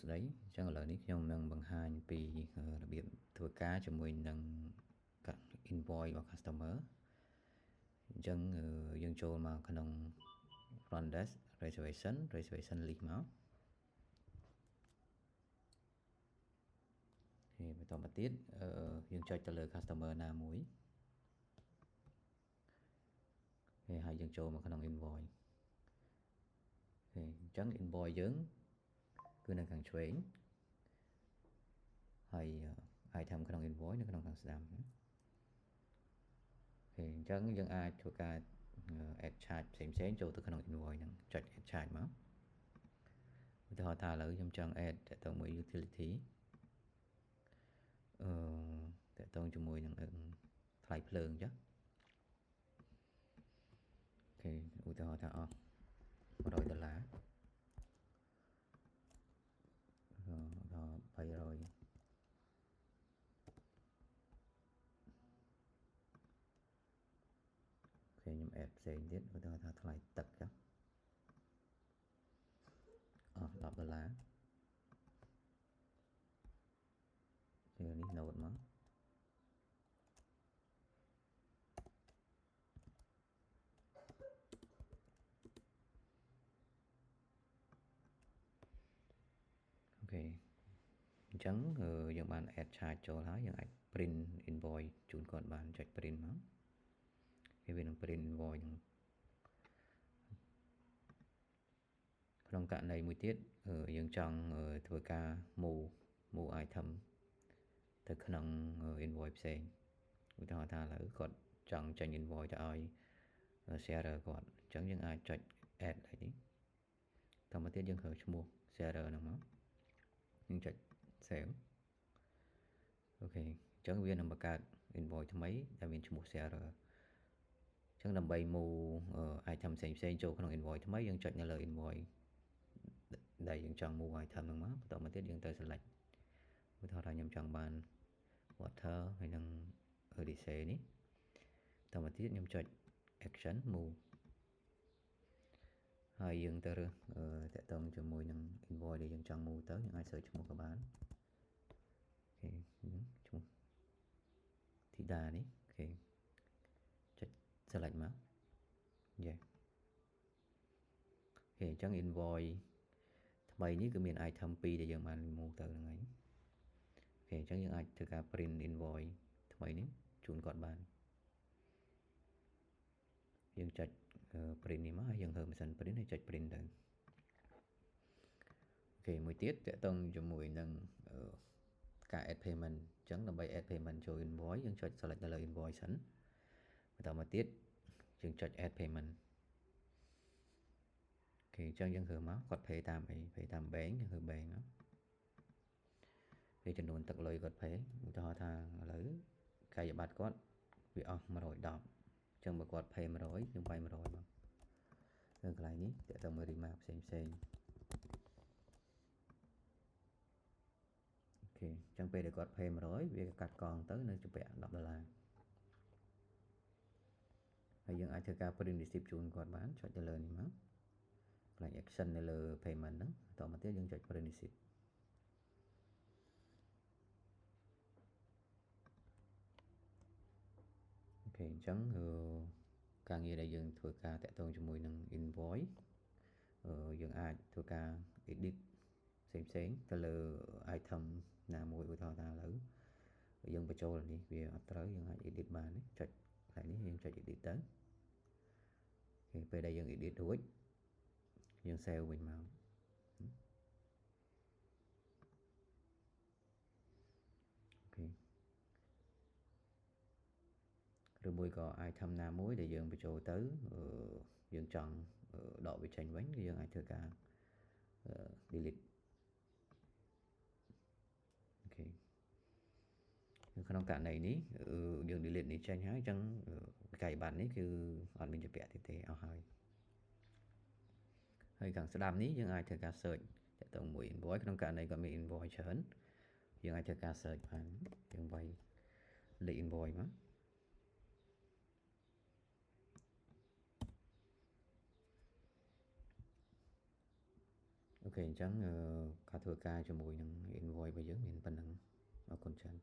ស្ដីចឹងឥឡូវនេះខ្ញុំនឹងបង្ហាញពីរបៀបធ្វើការជាមួយនឹង invoice របស់ customer អញ្ចឹងយើងចូលមកក្នុង front desk reservation list មកហើយបន្តមកទៀតយើងចុចទៅលើ customer ណាមួយហើយយើងចូលមកក្នុង invoice អញ្ចឹង invoice យើងគឺនៅខាងឆ្វេងហើយ item ក្នុង invoice នៅក្នុងខាងស្ដាំអញ្ចឹងយើងអាចធ្វើការ add charge ផ្សេងៗចូលទៅក្នុង invoice ហ្នឹងចុច add charge មកឧទាហរណ៍ថាឥឡូវខ្ញុំចង់ add តទៅមួយ utility តទៅជាមួយនឹងថ្លៃភ្លើងចុះឧទាហរណ៍ថាអស់$100ដល់300ខ្ញុំ add ផ្សេងទៀតឧទាហរណ៍ថាថ្លៃទឹកចុះអស់$10នេះ note មកអូខេអញ្ចឹងយើងបាន add charge ចូលហើយយើងអាច print invoice ជូនគាត់បានចុច print មកហើយវានឹង print invoice ហ្នឹងក្នុងករណីមួយទៀតយើងចង់ធ្វើការ move item ទៅក្នុង invoice ផ្សេងឧទាហរណ៍ថាឥឡូវគាត់ចង់ចេញ invoice ទៅឲ្យ sharer គាត់អញ្ចឹងយើងអាចចុច add ហើយនេះតមកទៀតយើងគ្រើឈ្មោះ sharer ហ្នឹងមកយើងចុច save អូខេអញ្ចឹងវានឹងបង្កើត invoice ថ្មីដែលមានឈ្មោះ sharer អញ្ចឹងដើម្បី move item ផ្សេងចូលក្នុង invoice ថ្មីយើងចុចនៅលើ invoice ដែលយើងចង់ move item ហ្នឹងមកបន្តមកទៀតយើងទៅ select ឧទាហរណ៍ថាខ្ញុំចង់បាន water ហើយនឹង Odyssey នេះបន្តមកទៀតខ្ញុំចុច action move ហើយយើងទៅរើសតាក់ទងជាមួយនឹង invoice ដែលយើងចង់ move ទៅយើងអាច search ឈ្មោះក៏បានអូខេឈ្មោះធីតានេះអូខេចុច select មកយេអូខេអញ្ចឹង invoice ថ្មីនេះគឺមាន item 2ដែលយើងបាន move ទៅហ្នឹងហើយអូខេអញ្ចឹងយើងអាចធ្វើការ print invoice ថ្មីនេះជូនគាត់បានយើងចុច print នេះមកហើយយើងហើម៉ាស៊ីន print ហើយចុច print ទៅអូខេមួយទៀតតាក់ទងជាមួយនឹងការ add payment អញ្ចឹងដើម្បី add payment ចូល invoice យើងចុច select ទៅលើ invoice សិនបន្តមកទៀតយើងចុច add payment អូខេអញ្ចឹងយើងរើមកគាត់ pay តាមអី pay តាម bank យើងរើ bank មកវាចំនួនទឹកលុយគាត់ pay ឧទាហរណ៍ថាឥឡូវកាយបត្រគាត់វាអស់110អញ្ចឹងបើគាត់ pay 100យើងវាយ100មកនៅកន្លែងនេះតាក់ទងមួយ remark ផ្សេងអូខេអញ្ចឹងពេលដែលគាត់ pay 100វាកាត់កងទៅនៅជំពាក់$10ហើយយើងអាចធ្វើការ print receipt ជូនគាត់បានចុចទៅលើនេះមកកន្លែង action នៅលើ payment ហ្នឹងបន្តមកទៀតយើងចុច print receipt អូខេអញ្ចឹងការងារដែលយើងធ្វើការតាក់ទងជាមួយនឹង invoice យើងអាចធ្វើការ edit ផ្សេងទៅលើ item ណាមួយឧទាហរណ៍ថាឥឡូវយើងបញ្ចូលនេះវាអត់ត្រូវយើងអាច edit បានចុចកន្លែងនេះយើងចុច edit ទៅអូខេពេលដែលយើង edit រួចយើង save វិញមកអូខេឬមួយក៏ item ណាមួយដែលយើងបញ្ចូលទៅយើងចង់ដកវាចេញវិញគឺយើងអាចធ្វើការ delete អូខេក្នុងករណីនេះយើង delete នេះចេញហើយអញ្ចឹងកាយប័ណ្ណនេះគឺអត់មានជាពាក់ទេអស់ហើយខាងស្ដាំនេះយើងអាចធ្វើការ search តាក់ទងមួយ invoice ក្នុងករណីគាត់មាន invoice ច្រើនយើងអាចធ្វើការ search បានយើងវាយលេខ invoice មកអូខ អញ្ចឹងការធ្វើការជាមួយនឹង invoice របស់យើងមានប៉ុណ្ណឹងអរគុណច្រើន